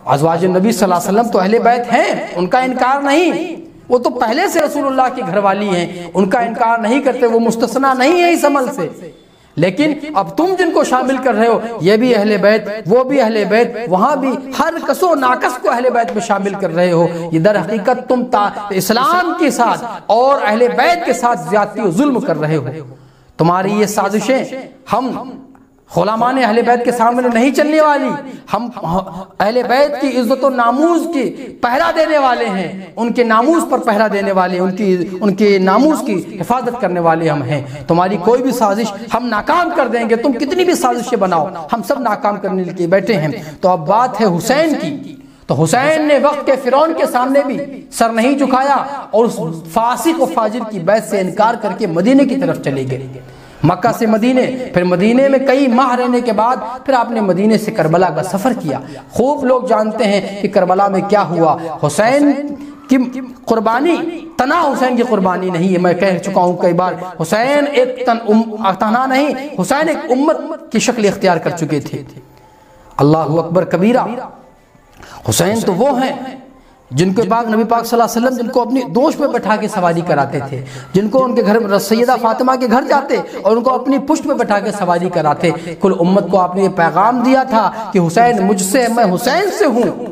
ازواج نبی صلی اللہ علیہ وسلم تو اہل بیت ہیں، ان کا انکار نہیں، وہ تو پہلے سے رسول اللہ کی گھر والی ہیں، ان کا انکار نہیں کرتے، وہ مستثنا نہیں ہے اس عمل سے۔ لیکن اب تم جن کو شامل کر رہے ہو، یہ بھی اہل بیت، وہ بھی اہل بیت، وہاں بھی ہر کس و ناقص کو اہل بیت میں شامل کر رہے ہو، یہ در حقیقت تم اسلام کے ساتھ اور اہل بیت کے ساتھ زیادتی و ظلم کر رہے ہو۔ تمہاری یہ سازشیں ہم غلامان اہل بیت کے سامنے نہیں چلنے والی، ہم اہل بیت کی عزت و ناموز کی پہرا دینے والے ہیں، ان کے ناموز پر پہرا دینے والے، ان کے ناموز کی حفاظت کرنے والے ہم ہیں۔ تمہاری کوئی بھی سازش ہم ناکام کر دیں گے، تم کتنی بھی سازشیں بناؤ، ہم سب ناکام کرنے کے بیٹھے ہیں۔ تو اب بات ہے حسین کی، تو حسین نے وقت کے فرعون کے سامنے بھی سر نہیں جھکایا اور اس فاسق و فاجر کی بیعت سے انکار کر کے مدینے کی طرف چلے گئے، مکہ سے مدینے، پھر مدینے میں کئی ماہ رہنے کے بعد پھر آپ نے مدینے سے کربلا کا سفر کیا۔ خوب لوگ جانتے ہیں کہ کربلا میں کیا ہوا۔ حسین کی قربانی تنہا حسین کی قربانی نہیں ہے، میں کہہ چکا ہوں کئی بار، حسین ایک تنہا نہیں، حسین ایک امت کی شکل اختیار کر چکے تھے۔ اللہ اکبر کبیرہ۔ حسین تو وہ ہیں جن کے بعد نبی پاک صلی اللہ علیہ وسلم جن کو اپنی دوش پہ بٹھا کے سواری کراتے تھے، جن کو ان کے گھر سیدہ فاطمہ کے گھر جاتے اور ان کو اپنی پشت پہ بٹھا کے سواری کراتے۔ کل امت کو آپ نے یہ پیغام دیا تھا کہ حسین مجھ سے ہے، میں حسین سے ہوں،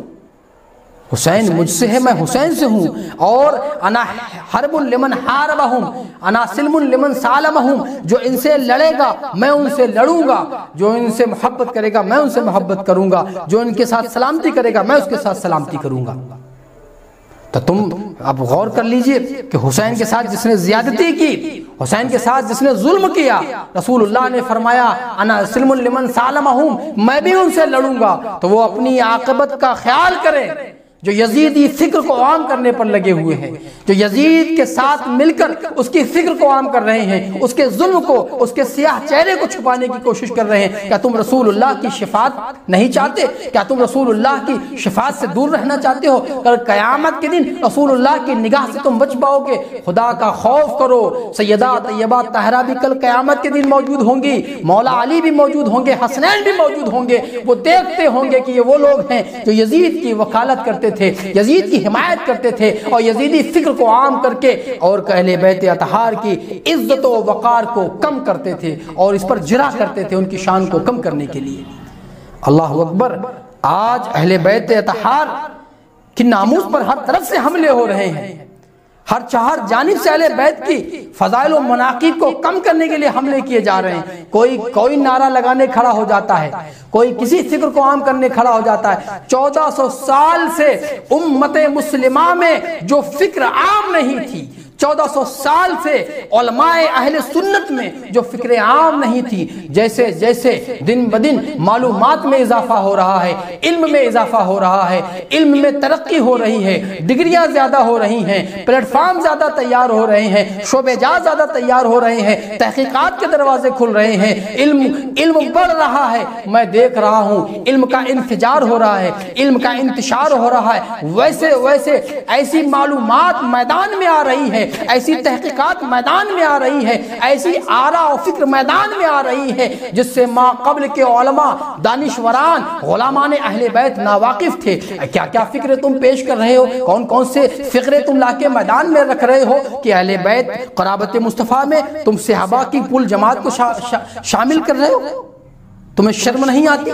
حسین مجھ سے ہے، میں حسین سے ہوں، اور انا حرب لمن حاربہم انا سلم لمن سالمہم، جو ان سے لڑے گا میں ان سے لڑوں گا، جو ان سے محبت کرے گا میں ان سے محبت کروں گا، جو ان کے ساتھ سلامتی کرے گا میں اس کے ساتھ سلامتی کروں گا۔ تو تم اب غور کر لیجئے کہ حسین کے ساتھ جس نے زیادتی کی، حسین کے ساتھ جس نے ظلم کیا، رسول اللہ نے فرمایا انا سلم لمن سالمہم، میں بھی ان سے لڑوں گا۔ تو وہ اپنی عاقبت کا خیال کریں، جو یزیدی فکر کو عام کرنے پر لگے ہوئے ہیں، جو یزید کے ساتھ مل کر اس کی فکر کو عام کر رہے ہیں، اس کے ظلم کو، اس کے سیاہ چہرے کو چھپانے کی کوشش کر رہے ہیں۔ کیا تم رسول اللہ کی شفاعت نہیں چاہتے؟ کیا تم رسول اللہ کی شفاعت سے دور رہنا چاہتے ہو؟ کل قیامت کے دن رسول اللہ کی نگاہ سے تم بچ پاؤ گے؟ خدا کا خوف کرو۔ سیدہ طیبہ طاہرہ بھی کل قیامت کے دن موجود ہوں گی، مولا علی بھی موجود ہوں گے، حسنین بھی موجود ہوں گے، وہ دیکھتے ہوں گے کہ یہ وہ لوگ ہیں جو یزید کی وکالت کرتے تھے، یزید کی حمایت کرتے تھے، اور یزیدی فکر کو عام کر کے اور اہل بیت اطہار کی عزت و وقار کو کم کرتے تھے اور اس پر جرح کرتے تھے ان کی شان کو کم کرنے کے لیے۔ اللہ اکبر۔ آج اہل بیت اطہار کی ناموس پر ہر طرف سے حملے ہو رہے ہیں، ہر چہار جانب سے اہل بیت کی فضائل و مناقب کو کم کرنے کے لیے حملے کیے جا رہے ہیں۔ کوئی نعرہ لگانے کھڑا ہو جاتا ہے، کوئی کسی فکر کو عام کرنے کھڑا ہو جاتا ہے۔ 1400 سال سے امت مسلمہ میں جو فکر عام نہیں تھی، 1400 سال سے علماء اہل سنت میں جو فکر عام نہیں تھی، جیسے جیسے دن بدن معلومات میں اضافہ ہو رہا ہے، علم میں اضافہ ہو رہا ہے، علم میں ترقی ہو رہی ہے، ڈگریاں زیادہ ہو رہی ہیں، پلیٹ فارم زیادہ تیار ہو رہے ہیں، شعبے جات زیادہ تیار ہو رہے ہیں، تحقیقات کے دروازے کھل رہے ہیں، علم بڑھ رہا ہے، میں دیکھ رہا ہوں علم کا انفجار ہو رہا ہے، علم کا انتشار ہو رہا ہے، ویسے ویسے ایسی معلومات میدان میں آ رہی ہے، ایسی تحقیقات میدان میں آ رہی ہے، ایسی آراء و فکر میدان میں آ رہی ہے جس سے ما قبل کے علماء، دانشوران، غلامان اہل بیت ناواقف تھے۔ کیا کیا فکریں تم پیش کر رہے ہو، کون کون سے فکریں تم لا کے میدان میں رکھ رہے ہو کہ اہل بیت قرابت مصطفیٰ میں تم صحابہ کی پل جماعت کو شامل کر رہے ہو؟ تمہیں شرم نہیں آتی؟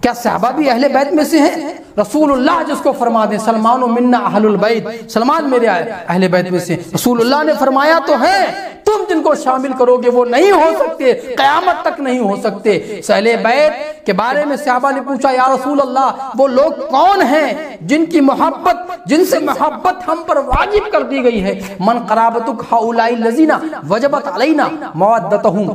کیا صحابہ بھی اہل بیت میں سے ہیں؟ رسول اللہ جس کو فرما دیں سلمان منا اہل البیت، سلمان میرے اہل بیت میں سے، رسول اللہ نے فرمایا تو ہے، تم جن کو شامل کرو گے وہ نہیں ہو سکتے، قیامت تک نہیں ہو سکتے۔ اہل بیت کے بارے میں صحابہ نے پوچھا یا رسول اللہ وہ لوگ کون ہیں جن سے محبت ہم پر واجب کر دی گئی ہے؟ من قرابتک ہؤلاء الذین وجبت علینا مودتہم،